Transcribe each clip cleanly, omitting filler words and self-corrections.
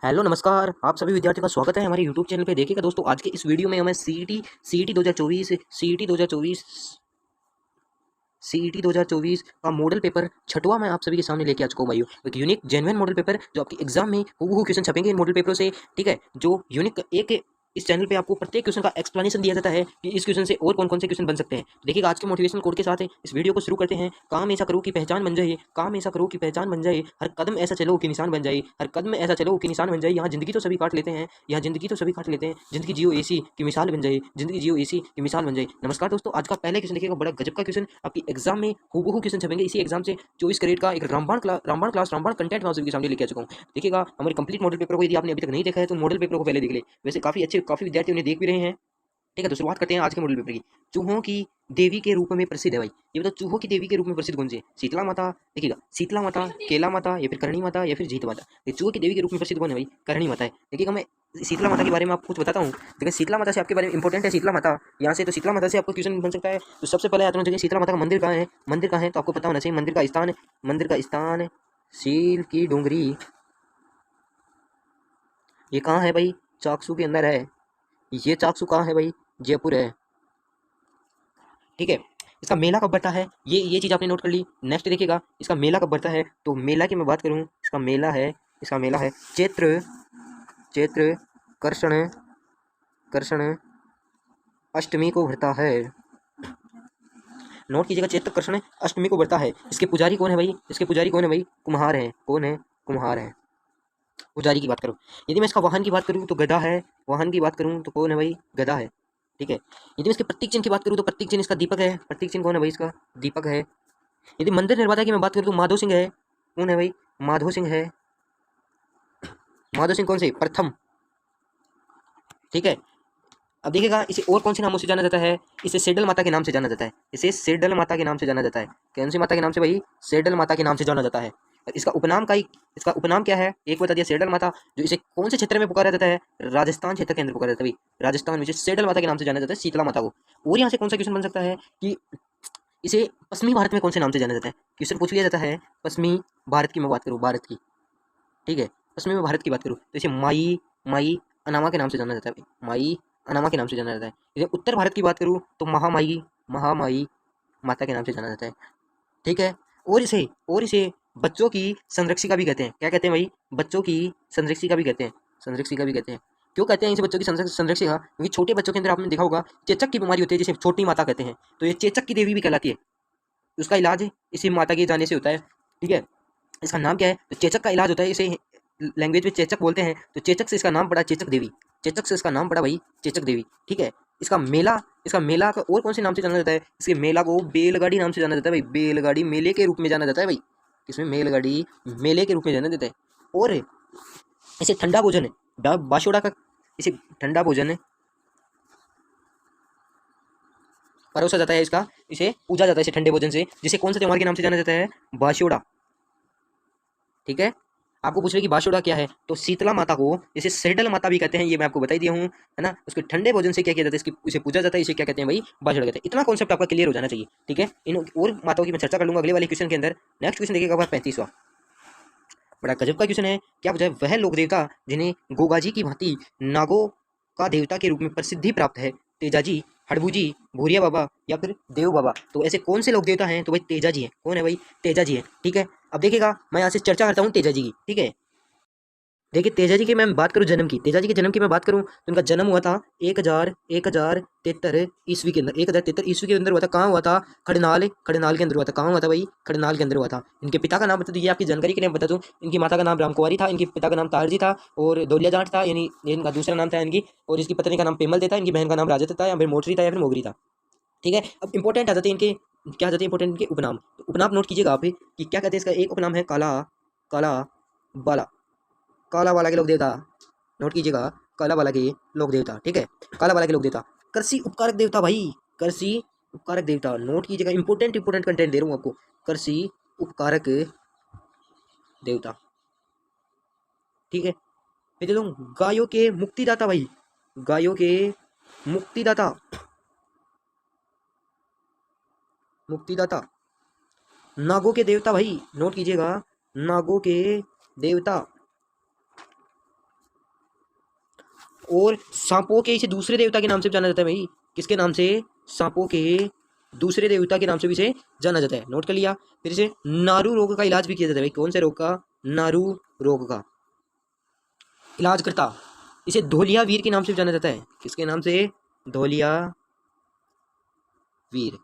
Hello नमस्कार, आप सभी विद्यार्थियों का स्वागत है हमारे यूट्यूब चैनल पे। देखिएगा दोस्तों, आज के इस वीडियो में हमें सीईटी 2024 का मॉडल पेपर छठवां मैं आप सभी के सामने लेके आ चुका हूँ भाइयों। एक यूनिक जेन्युइन मॉडल पेपर जो आपके एग्जाम में हूबहू क्वेश्चन छपेंगे इन मॉडल पेपरों से। ठीक है, जो यूनिक एक इस चैनल पे आपको प्रत्येक क्वेश्चन का एक्सप्लेनेशन दिया जाता है कि इस क्वेश्चन से और कौन कौन से क्वेश्चन बन सकते हैं। देखिएगा, आज के मोटिवेशनल कोड के साथ इस वीडियो को शुरू करते हैं। काम ऐसा करो कि पहचान बन जाए, काम ऐसा करो कि पहचान बन जाए, हर कदम ऐसा चलो कि निशान बन जाए, हर कदम ऐसा चलो कि निशान बन जाए। यहाँ जिंदगी तो सभी काट लेते हैं, यहाँ जिंदगी तो सभी काट लेते हैं, जिंदगी जियो एसी की मिसाल बन जाए, जिंदगी जियो एसी की मिसाल बन जाए। नमस्कार दोस्तों, आज का पहले क्वेश्चन देखिएगा, बड़ा गजब का क्वेश्चन आपकी एग्जाम में हूबहू क्वेश्चन छपेंगे इसी एग्जाम से। 24 कैरेट का एक रामबाण कंटेंट मैं आप सभी के सामने लेके आ चुका हूँ। देखिएगा, हमारे कंप्लीट मॉडल पेपर को यदि आपने अभी तक नहीं देखा है तो मॉडल पेपर को पहले देख ले। वैसे काफी विद्यार्थी उन्हें देख भी रहे हैं। ठीक है, तो शुरुआत करते हैं आज के मॉडल पेपर की। चूहों की देवी के रूप में प्रसिद्ध है भाई। ये बताओ, चूहों की देवी के रूप में प्रसिद्ध कौन सी है? शीतला माता। देखिएगा, शीतला माता, केला माता, या फिर करणी माता, या फिर जीत माता। ये चूहों की देवी के रूप में प्रसिद्ध कौन है भाई? करणी माता है। देखिएगा, मैं शीतला माता के बारे में आपको कुछ बताता हूँ। देखिए, शीतला माता से आपके बारे में इंपॉर्टेंट है शीतला माता। यहाँ से तो शीतला माता से आपको क्वेश्चन बन सकता है। तो सबसे पहले आता हूँ, शीतला माता का मंदिर कहाँ है? मंदिर कहाँ है तो आपको पता होना चाहिए। मंदिर का स्थान शील की डूंगरी। ये कहाँ है भाई? चाकसू के अंदर है। ये चाकसू कहाँ है भाई? जयपुर है। ठीक है, इसका मेला कब बढ़ता है? ये चीज़ आपने नोट कर ली। नेक्स्ट देखिएगा, इसका मेला कब बढ़ता है? तो मेला की मैं बात करूँ, इसका मेला है चैत्र चैत्र कृष्ण कृष्ण अष्टमी को भरता है। नोट कीजिएगा, चैत्र कृष्ण अष्टमी को भरता है। इसके पुजारी कौन है भाई? कुम्हार है। कौन है? कुम्हार है। पुजारी की बात करूँ, यदि मैं इसका वाहन की बात करूँ तो गधा है। वाहन की बात करूँ तो कौन है भाई? गधा है। ठीक है, यदि मैं इसके प्रतीक चिन्ह की बात करूँ तो प्रतीक चिन्ह इसका दीपक है। प्रतीक चिन्ह कौन है भाई? इसका दीपक है। यदि मंदिर निर्माता की मैं बात करूँ तो माधो सिंह है। कौन है भाई? माधो सिंह है। माधो सिंह कौन से? प्रथम। ठीक है, अब देखिएगा, इसे और कौन से नामों से जाना जाता है? इसे सेडल माता के नाम से जाना जाता है। इसे सेडल माता के नाम से जाना जाता है। कौन सी माता के नाम से भाई? सेडल माता के नाम से जाना जाता है। इसका उपनाम क्या है? एक बता दिया, सेडल माता। जो इसे कौन से क्षेत्र में पुकारा जाता है? राजस्थान क्षेत्र के अंदर पुकारा जाता है भाई। राजस्थान में सेडल माता के नाम से जाना जाता है, शीतला माता को। और यहाँ से कौन सा क्वेश्चन बन सकता है कि इसे पश्चिमी भारत में कौन से नाम से जाना जाता है? क्वेश्चन पूछ लिया जाता है। पश्चिमी भारत की मैं बात करूँ, भारत की। ठीक है, पश्चिमी में भारत की बात करूँ तो इसे माई माई अनामा के नाम से जाना जाता है भाई। माई अनामा के नाम से जाना जाता है। इसे उत्तर भारत की बात करूँ तो महामाई महामाई माता के नाम से जाना जाता है। ठीक है, और इसे बच्चों की संरक्षिका भी कहते हैं। क्या कहते हैं भाई? बच्चों की संरक्षिका भी कहते हैं। संरक्षिका भी कहते हैं। क्यों कहते हैं इसे बच्चों की संरक्षिका? क्योंकि छोटे बच्चों के अंदर आपने देखा होगा चेचक की बीमारी होती है, जिसे छोटी माता कहते हैं। तो ये चेचक की देवी भी कहलाती है। उसका इलाज इसी माता के जाने से होता है। ठीक है, इसका नाम क्या है? तो चेचक का इलाज होता है, इसे लैंग्वेज में चेचक बोलते हैं। तो चेचक से इसका नाम पड़ा चेचक देवी। चेचक से इसका नाम पड़ा भाई चेचक देवी। ठीक है, इसका मेला का और कौन से नाम से जाना जाता है? इसके मेला को बेलगाड़ी नाम से जाना जाता है भाई। बेलगाड़ी मेले के रूप में जाना जाता है भाई। इसमें मेलगाड़ी मेले के रूप में जाना जाता है। और इसे ठंडा भोजन है, बाशोड़ा का इसे ठंडा भोजन परोसा जाता है। इसे पूजा जाता है, इसे ठंडे भोजन से, जिसे कौन से त्योहार के नाम से जाना जाता है? बाशोड़ा। ठीक है, आपको पूछ रहे कि बाशोड़ा क्या है? तो शीतला माता को इसे सेडल माता भी कहते हैं, ये मैं आपको बता ही दिया हूँ, है ना। उसके ठंडे भोजन से क्या किया जाता है? इसकी इसे पूजा जाता है, इसे क्या कहते हैं भाई? बाशोड़ा कहते हैं। इतना कॉन्सेप्ट आपका क्लियर हो जाना चाहिए। ठीक है, इन और माताओं की मैं चर्चा कर लूंगा अगले वाले क्वेश्चन के अंदर। नेक्स्ट क्वेश्चन देखिएगा, 35वां। बड़ा गजब का क्वेश्चन है। क्या पूछा है? वह लोक देवता जिन्हें गोगाजी की भांति नागों का देवता के रूप में प्रसिद्धि प्राप्त है, तेजाजी, हड़बूजी, भूरिया बाबा, या फिर देव बाबा। तो ऐसे कौन से लोक देवता हैं? तो भाई तेजाजी है। कौन है भाई? तेजाजी है। ठीक है, अब देखिएगा, मैं यहाँ से चर्चा करता हूँ तेजाजी की। ठीक है, देखिए, तेजाजी की मैं बात करूँ जन्म की, तेजाजी के जन्म की मैं बात करूँ तो इनका जन्म हुआ था 1073 ईस्वी के अंदर। 1073 ईस्वी के अंदर हुआ था। कहाँ हुआ था? खड़नाल के अंदर हुआ था। कहाँ हुआ था भाई? खड़नाल के अंदर हुआ था। इनके पिता का नाम बता दीजिए, आपकी जानकारी के लिए बता दूँ। इनकी माता का नाम रामकुंवारी था, इनके पिता का नाम तारजी था, और दौलिया जाट था, यानी इनका दूसरा नाम था इनकी। और इसकी पत्नी का नाम पेमल देता, इनकी बहन का नाम राजत था, या फिर मोटरी था, या फिर मोगरी था। ठीक है, अब इंपॉर्टेंट आ जाते हैं इनके, क्या आ जाते हैं इंपॉर्टेंट इनके उपनाम। तो उपनाम नोट कीजिएगा आप कि क्या कहते हैं। इसका एक उपनाम है काला काला बाला। काला वाला के लोग देवता, नोट कीजिएगा, काला वाला के लोक देवता। ठीक है, काला वाला के लोक देवता। कृषि उपकारक देवता भाई, कृषि उपकारक देवता। नोट कीजिएगा, इंपोर्टेंट इंपोर्टेंट कंटेंट दे रहा हूँ आपको। कृषि उपकारक देवता। ठीक है, फिर दे दूँ गायों के मुक्तिदाता भाई, गायों के मुक्तिदाता। मुक्तिदाता, नागों के देवता भाई, नोट कीजिएगा, नागों के देवता। और सांपों के इसे दूसरे देवता के नाम से जाना जाता है भाई। किसके नाम से? सांपों के दूसरे देवता के नाम से भी इसे जाना जाता है। नोट कर लिया। फिर इसे नारू रोग का इलाज भी किया जाता है भाई। कौन से रोग का? नारू रोग का इलाज करता इसे धोलिया वीर के नाम से जाना जाता है। किसके नाम से? धोलिया वीर।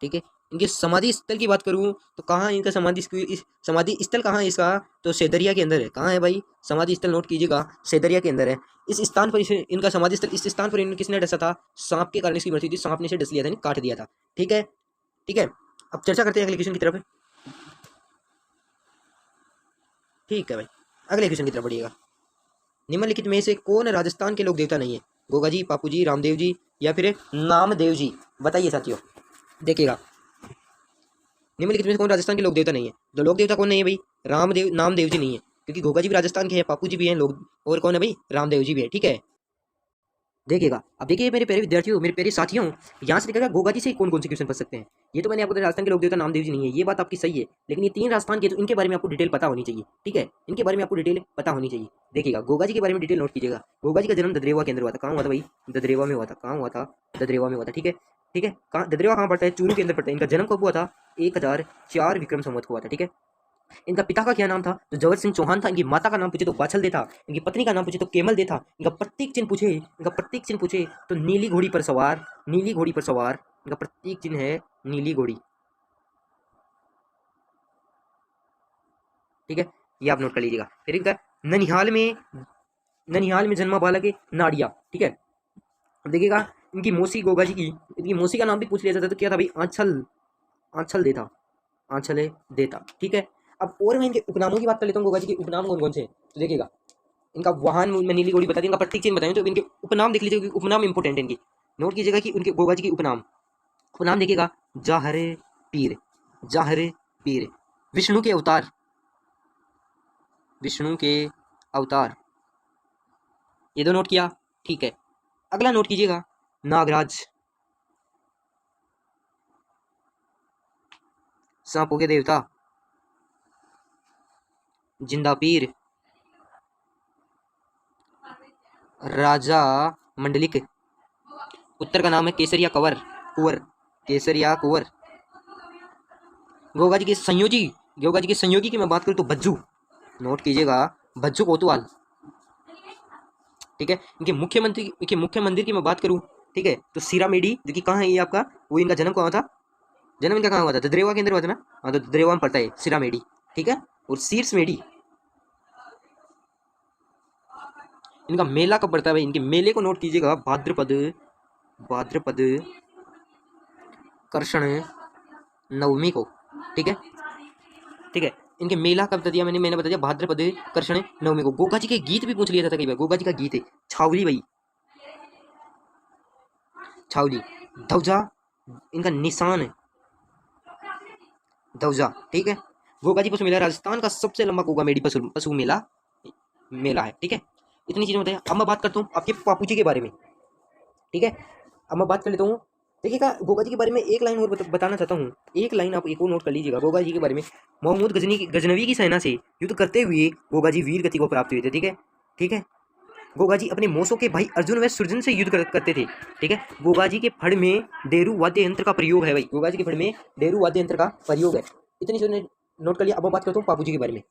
ठीक है। इनके समाधि स्थल की बात करूं तो कहाँ इनका समाधि स्थल कहाँ है इसका? तो सेदरिया के अंदर है। कहाँ है भाई समाधि स्थल? नोट कीजिएगा, सेदरिया के अंदर है। इस स्थान पर इनका समाधि स्थल, इस स्थान पर किसने डसा था? सांप के कारण इसकी मृत्यु थी। सांप ने इसे डस लिया था, काट दिया था। ठीक है, ठीक है। अब चर्चा करते हैं अगले क्वेश्चन की तरफ। ठीक है भाई, अगले क्वेश्चन की तरफ बढ़िएगा। निम्नलिखित में से कौन राजस्थान के लोक देवता नहीं है? गोगा जी, पापू जी, रामदेव जी या फिर नामदेव जी? बताइए साथियों। देखिएगा, निम्नलिखित में से कौन राजस्थान के लोक देवता नहीं है? जो लोक देवता कौन नहीं है भाई? रामदेव, नामदेव जी नहीं है, क्योंकि गोगा जी भी राजस्थान के हैं, पापू जी भी हैं लोग, और कौन है भाई? रामदेव जी भी है। ठीक है, देखिएगा। अब देखिए मेरे प्यारे विद्यार्थियों, मेरे प्यारे साथियों, यहाँ से देखिएगा गोगा जी से कौन कौन से क्वेश्चन पूछ सकते हैं। ये तो मैंने आपको राजस्थान के लोक देवता नामदेव जी नहीं है, ये बात आपकी सही है, लेकिन ये 3 राजस्थान के, तो इनके बारे में आपको डिटेल पता होनी चाहिए। ठीक है, इनके बारे में आपको डिटेल पता होनी चाहिए। देखिएगा, गोगा जी के बारे में डिटेल नोट कीजिएगा। गोगा जी का जन्म ददरेवा के अंदर हुआ था। कहाँ हुआ था भाई? ददरेवा में हुआ था। कहाँ हुआ था? ददरेवा में हुआ था। ठीक है, ठीक है। कहाँ ददरेवा कहाँ पड़ता है? चूरू के अंदर पड़ता है। इनका जन्म कब हुआ था? 1004 विक्रम संवत को हुआ था। ठीक है। इनका पिता का क्या नाम था? तो जवर सिंह चौहान था। इनकी माता का नाम पूछे तो बाछल दे था। इनकी पत्नी का नाम पूछे तो केमल दे था। इनका प्रतीक चिन्ह पूछे तो नीली घोड़ी पर सवार, नीली घोड़ी पर सवार। इनका प्रतीक चिन्ह है नीली घोड़ी। ठीक है, ये आप नोट कर लीजिएगा। फिर इनका ननिहाल में जन्मा बालक है नाड़िया। ठीक है, अब देखिएगा, इनकी मौसी गोगा जी की, इनकी मौसी का नाम भी पूछ लिया जाता तो क्या था भाई? आंचल, आंचल देता, आंचल देता। ठीक है। अब और मैं इनके उपनामों की बात कर लेता हूँ। गोगा जी के उपनाम कौन कौन से हैं? तो देखिएगा, इनका वाहन में नीली घोड़ी बता दी, इनका प्रतीक चिन्ह बताएं, तो इनके उपनाम देख लीजिएगा, उपनाम इंपोर्टेंट है इनकी। नोट कीजिएगा कि उनके गोगा जी की उपनाम, उपनाम देखिएगा, जाहरे पीर, जाहरे पीर। विष्णु के अवतार, विष्णु के अवतार, ये दो नोट किया। ठीक है, अगला नोट कीजिएगा, नागराज, सांपों के देवता, जिंदा पीर, राजा मंडलिक। उत्तर का नाम है केसरिया कंवर, कुंवर, केसरिया कुंवर। गोगा जी के संयोजी, गोगा जी के संयोगी की मैं बात करूं तो भज्जू। नोट कीजिएगा, भज्जू कोतवाल। ठीक है, इनके मुख्य मंदिर की मैं बात करूं, ठीक है, तो सीरामेडी, जो कि कहाँ है ये आपका? वो इनका जन्म कहाँ था? जन्म इनका कहाँ हुआ था? ददरेवा के अंदर हुआ था ना। हाँ, तो ददरेवा में पड़ता है सीरामेडी। ठीक है, और शीर्ष मेडी, इनका मेला कब पड़ता है भाई? इनके मेले को नोट कीजिएगा, भाद्रपद, भाद्रपद कृष्ण नवमी को। ठीक है, ठीक है। इनके मेला कब बता दिया मैंने बता दिया भाद्रपद कृष्ण नवमी को। गोगा जी के गीत भी पूछ लिया जाता कई बार। गोगा जी का गीत है छावली भाई, छावली। ध्वजा, इनका निशान है ध्वजा। ठीक है, गोगा जी पशु मेला राजस्थान का सबसे लंबा गोगा मेडी पशु पशु मेला मेला है। ठीक है, इतनी चीजें बताइए। अब मैं बात करता हूँ आपके पापू जी के बारे में। ठीक है, अब मैं बात कर लेता हूँ। देखिएगा, गोगा जी के बारे में एक लाइन और बताना चाहता हूँ। एक लाइन आप एक और नोट कर लीजिएगा गोगा जी के बारे में। महमूद गजनवी की सेना से युद्ध करते हुए गोगा जी वीर गति को प्राप्त हुए थे। ठीक है, ठीक है। गोगा जी अपने मौसों के भाई अर्जुन व सुरजन से युद्ध करते थे। ठीक है, गोगा जी के फड़ में डेरू वाद्य यंत्र का प्रयोग है भाई। गोगा जी के फड़ में डेरू वाद्य यंत्र का प्रयोग है। इतनी चीजें नोट कर लिया। अब बात करता हूँ पापू जी के बारे में।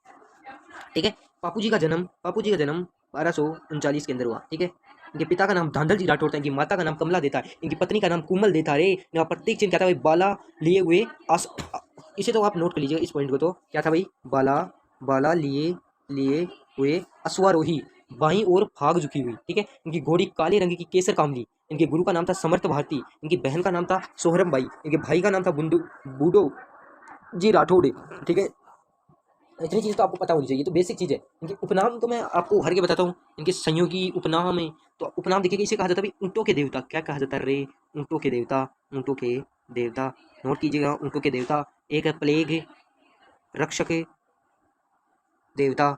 ठीक है, पापू जी का जन्म 1239 के अंदर हुआ। ठीक है, इनके पिता का नाम धांधल जी राठौर था। इनकी माता का नाम कमला देता है। इनकी पत्नी का नाम कुमल देता है। इनका प्रत्येक चिन्ह क्या था भाई? बाला लिए हुए इसे तो आप नोट कर लीजिएगा, इस पॉइंट को। तो क्या था भाई? बाला, बाला लिए लिए हुए अश्वारोही, बाई और फाग झुकी हुई। ठीक है, इनकी घोड़ी काले रंग की केसर कामली। इनके गुरु का नाम था समर्थ भारती। इनकी बहन का नाम था सोहरम बाई। इनके भाई का नाम था बुंदू बूडो जी राठौड़। ठीक है, इतनी चीज़ तो आपको पता होनी चाहिए, तो बेसिक चीज़ है। इनके उपनाम तो मैं आपको हर के बताता हूँ। इनके संयोगी उपनाम है, तो उपनाम देखिएगा, इसे कहा जाता है ऊँटों के देवता। क्या कहा जाता है रे? ऊँटों के देवता, ऊँटों के देवता। नोट कीजिएगा, ऊँटों के देवता। एक है प्लेग रक्षक देवता।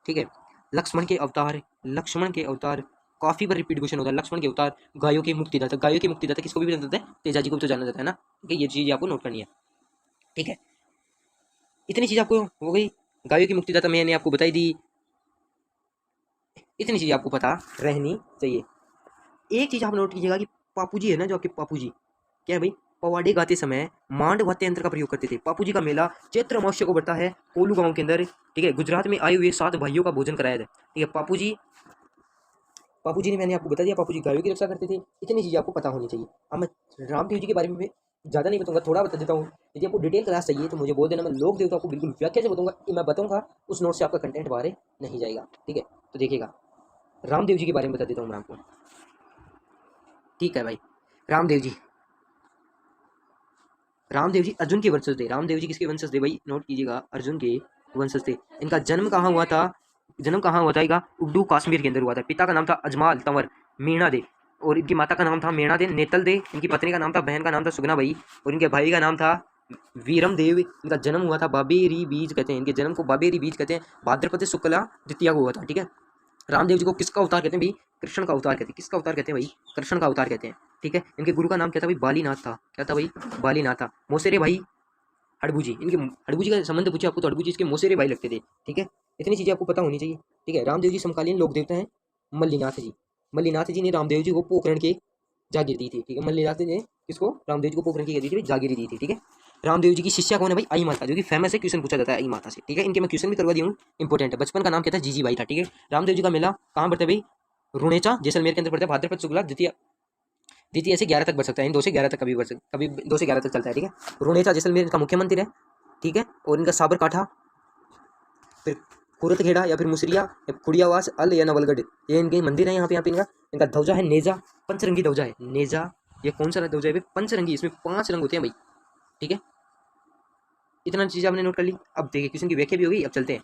ठीक है, लक्ष्मण के अवतार, लक्ष्मण के अवतार। काफी बार रिपीट क्वेश्चन होता है। लक्ष्मण के अवतार, गायों के मुक्तिदाता, गायों के मुक्तिदाता किसको भी जाना जाता है? तेजा जी को भी तो जाना जाता है ना। ठीक है, ये चीज़ आपको नोट करनी है। ठीक है, इतनी चीज़ आपको हो गई। गायों की मुक्तिदाता मैंने आपको बताई दी। इतनी चीज़ आपको पता रहनी चाहिए। एक चीज़ आप नोट कीजिएगा कि पापू जी है ना, जो आपके पापू जी, क्या है भाई, पवाड़े गाते समय मांड वाद्य यंत्र का प्रयोग करते थे। पापू जी का मेला चैत्र अमावस्या को बढ़ता है कोलू गांव के अंदर, ठीक है। गुजरात में आए हुए 7 भाइयों का भोजन कराया था, ठीक है। पापू जी ने, मैंने आपको बता दिया, पापू जी गायों की रक्षा करते थे। इतनी चीज़ें आपको पता होनी चाहिए। अब मैं रामदेव जी के बारे में ज़्यादा नहीं बताऊंगा, थोड़ा बता देता हूँ। यदि आपको डिटेल क्लास चाहिए तो मुझे बोल देना, मैं लोक देवता को बिल्कुल व्याख्या से बताऊंगा। मैं बताऊंगा उस नोट से आपका कंटेंट बाहर नहीं जाएगा, ठीक है। तो देखिएगा, रामदेव जी के बारे में बता देता हूँ मैं आपको, ठीक है भाई। रामदेव जी, रामदेव जी अर्जुन के वंशज थे। रामदेव जी किसके वंशज थे भाई, नोट कीजिएगा, अर्जुन के वंशज थे। इनका जन्म कहाँ हुआ था, जन्म कहाँ हुआ था इनका, उड्डू कश्मीर के अंदर हुआ था। पिता का नाम था अजमाल तंवर मीणा दे, और इनकी माता का नाम था मेणा दे नेतल दे। इनकी पत्नी का नाम था, बहन का नाम था सुगना भाई, और इनके भाई का नाम था वीरम देव। इनका जन्म हुआ था बाबेरी बीज कहते हैं, इनके जन्म को बाबेरी बीज कहते हैं, भाद्रपद शुक्ला द्वितीया को हुआ था, ठीक है। रामदेव जी को किसका अवतार कहते हैं भाई, कृष्ण का अवतार कहते हैं। किसका अवतार कहते हैं भाई, कृष्ण का अवतार कहते हैं, ठीक है। इनके गुरु का नाम क्या था भाई, बालीनाथ था। क्या था भाई, बालीनाथ था। मोसेरे भाई हड़बू जी, इनके हड़बू जी का संबंध पूछे आपको तो हड़बू जी इसके मोसेरे भाई लगते थे, ठीक है। इतनी चीज़ें आपको पता होनी चाहिए, ठीक है। रामदेव जी समकालीन लोक देवता हैं मल्लीनाथ जी। मल्लीनाथ जी ने रामदेव जी को पोखरण के जागीर दी थी, ठीक है। मल्लीनाथ जी ने किसको, रामदेव जी को पोखरण की दी थी, जागीर दी थी, ठीक है। रामदेव जी की शिष्या कौन है भाई, आई माता, जो कि फेमस है, क्वेश्चन पूछा जाता है आई माता से, ठीक है। इनके मैं क्वेश्चन भी करवा दी हूँ, इंपॉर्टेंट है। बचपन का नाम क्या था, जीजी भाई था, ठीक है। रामदेव जी का मेला कहाँ पड़ता है भाई, रुणेचा जैसलमेर के अंदर पड़ता है। भाद्रपद शुक्ला द्वितीय, द्वितीय से 11 तक बढ़ सकता है, इन 2 से 11 तक कभी बढ़ सकता, कभी 2 से 11 तक चलता है, ठीक है। रुणेचा जैसलमेर इनका मुख्य मंदिर है, ठीक है। और इनका साबरकाठा, फिर कुरतखेड़ा या फिर मुसरिया या खुड़ियावास अल या नवलगढ़, ये इनके मंदिर है। यहाँ पे इनका इनका ध्वजा है नेजा, पंचरंगी ध्वजा है नेजा। ये कौन सा ध्वजा है भाई, पंचरंगी, इसमें 5 रंग होते हैं भाई, ठीक है। इतना चीज़ आपने नोट कर ली। अब देखिए क्वेश्चन की व्याख्या भी होगी, अब चलते हैं।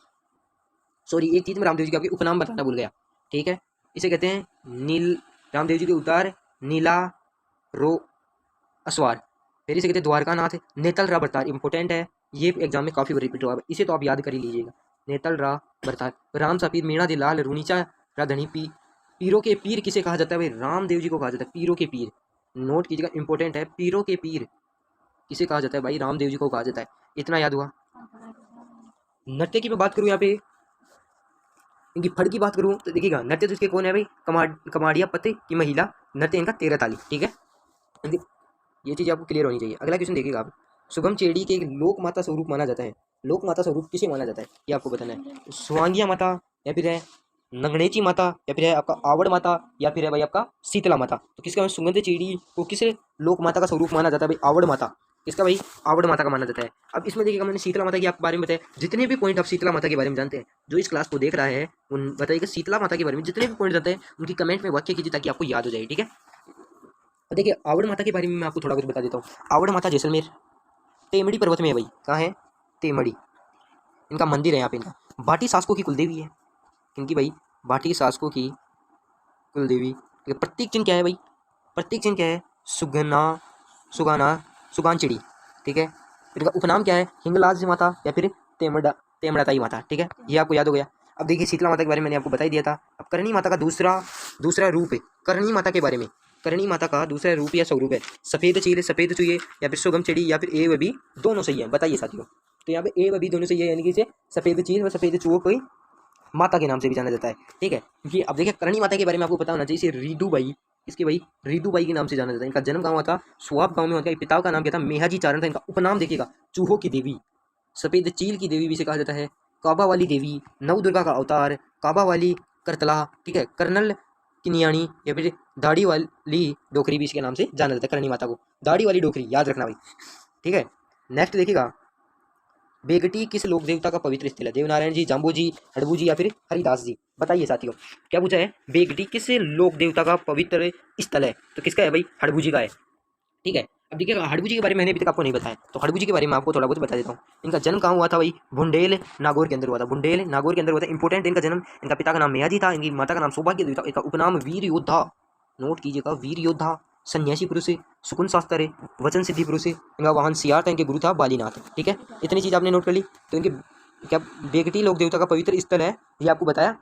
सॉरी, एक चीज़ में रामदेव जी के आपके उपनाम बताना भूल गया, ठीक है। इसे कहते हैं नील, रामदेव जी के उतार नीला रो असवार। फिर इसे कहते हैं द्वारका नाथ, नेतल रा बरतार, इंपॉर्टेंट है, ये एग्जाम में काफ़ी रिपीट हुआ है, इसे तो आप याद कर ही लीजिएगा। नेतल रा बरतार, राम सा पीर मीणा दे लाल रूनीचा रा धनी पी। पीरों के पीर किसे कहा जाता है भाई, रामदेव जी को कहा जाता है पीरों के पीर। नोट कीजिएगा, इंपॉर्टेंट है, पीरों के पीर किसे कहा जाता है भाई, रामदेव जी को कहा जाता है। इतना याद हुआ। नृत्य की मैं बात करूँ यहाँ पे, इनकी फड़ की बात करूँ तो देखिएगा, नृत्य तो इसके कौन है भाई, कमाड़िया पति की महिला नृत्य इनका 13 ताली, ठीक है। इनकी ये चीज़ आपको क्लियर होनी चाहिए। अगला क्वेश्चन देखिएगा आप, सुगम चेड़ी के एक लोक माता स्वरूप माना जाता है। लोक माता स्वरूप किसे माना जाता है, ये आपको बताना है। स्वांगिया माता, या फिर है नंगणेची माता, या फिर है आपका आवड़ माता, या फिर है भाई आपका शीतला माता। तो किसका, सुगंध चेड़ी को किस लोक माता का स्वरूप माना जाता है भाई, आवड़ माता। किसका भाई, आवड़ माता का माना जाता है। अब इसमें देखिएगा, मैंने शीतला माता के आप बारे में बताया, जितने भी पॉइंट आप शीतला माता के बारे में जानते हैं, जो इस क्लास को देख रहा है, उन बताइएगा शीतला माता के बारे में जितने भी पॉइंट जानते हैं, उनकी कमेंट में वाक्य कीजिए ताकि आपको याद हो जाए, ठीक है। देखिए आवड़ माता के बारे में मैं आपको थोड़ा कुछ बता देता हूँ। आवड़ माता जैसलमेर तेमड़ी पर्वत में है भाई, कहाँ है, तेमड़ी, इनका मंदिर है यहाँ पे। इनका बाटी शासकों की कुलदेवी है, इनकी भाई बाटी शासकों की कुलदेवी। ठीक है, प्रतीक चिन्ह क्या है भाई, प्रतीक चिन्ह क्या है, सुगना, सुगाना, सुगान चिड़ी, ठीक है। इनका उपनाम क्या है, हिंगलाज माता या फिर तेमड़ाताई माता, ठीक है। ये आपको याद हो गया। अब देखिए शीतला माता के बारे में मैंने आपको बता ही दिया था। अब करणी माता का दूसरा दूसरा रूप है, करणी माता के बारे में, करणी माता का दूसरा रूप या स्वरूप है सफ़ेद चील, सफ़ेद चूहे, या फिर सुगम चिड़ी, या फिर ए व बी दोनों सही है, बताइए साथियों। तो यहाँ पे ए व बी दोनों सही है, यानी कि इसे सफ़ेद चील व सफ़ेद चूहों को माता के नाम से भी जाना जाता है, ठीक है। क्योंकि अब देखिए करणी माता के बारे में आपको पता होना चाहिए, इसे रीदूबाई, इसके भाई रीदूबाई के नाम से जाना जाता है। इनका जन्म कहाँ हुआ था, सुआब गांव में हुआ था। पिता का नाम क्या था, मेहाजी चारण था। इनका उपनाम देखिएगा, चूहों की देवी, सफ़ेद चील की देवी भी इसे कहा जाता है, काबा वाली देवी, नव दुर्गा का अवतार, काबा वाली करतला, ठीक है, कर्नल किनियाणी, या फिर दाढ़ी वाली डोकरी भी इसके नाम से जाना जाता है। करणी माता को दाढ़ी वाली डोकरी याद रखना भाई, ठीक है। नेक्स्ट देखिएगा, बेगटी किस लोक देवता का पवित्र स्थल है, देवनारायण जी, जाम्बू जी, हड़बू जी, या फिर हरिदास जी, बताइए साथियों। क्या पूछा है, बेगटी किस लोक देवता का पवित्र स्थल है, तो किसका है भाई, हड़बू जी का है, ठीक है। अब देखिए हड़बू जी के बारे में मैंने अभी तक आपको नहीं बताया, तो हड़बू जी के बारे में आपको थोड़ा बहुत बता देता हूँ। इनका जन्म कहाँ हुआ था भाई, बुंडेल नागौर के अंदर हुआ था, बुंडेल नागौर के अंदर हुआ था। इंपॉर्टेंट इनका जन्म, इनका पिता का नाम मेयाजी था, इनकी माता का नाम सौभाग्य देवी था, इनका उपनाम वीर योद्धा, नोट कीजिएगा, वीर योद्धा, सन्यासी पुरुष है, सुकुन शास्त्र है, वचन सिद्धि पुरुष है। इनका वाहन सियार था, इनके गुरु था बालीनाथ, ठीक है। इतनी चीज़ आपने नोट कर ली। तो इनके क्या बेगटी लोक देवता का पवित्र स्थल है, ये आपको बताया।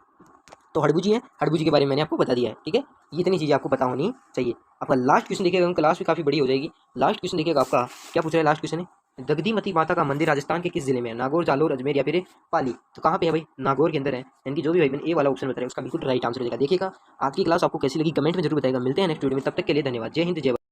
तो हड़बू जी हैं, हड़बू जी के बारे में मैंने आपको बता दिया है, ठीक है। ये इतनी चीज़ें आपको पता होनी चाहिए। आपका लास्ट क्वेश्चन देखिएगा, क्लास भी काफ़ी बड़ी हो जाएगी। लास्ट क्वेश्चन देखिएगा आपका क्या पूछ रहा है, लास्ट क्वेश्चन है दगधीमती माता का मंदिर राजस्थान के किस जिले में है? नागौर, जालोर, अजमेर या फिर पाली? तो कहाँ पे है भाई? नागौर के अंदर है। यानी कि जो भी भाई बहन ए वाला ऑप्शन बता रहे हैं उसका बिल्कुल राइट आंसर हो जाएगा। देखिएगा आज की क्लास आपको कैसी लगी कमेंट में जरूर बताएगा। मिलते हैं नेक्स्ट वीडियो में, तब तक के लिए धन्यवाद। जय हिंद, जय भारत।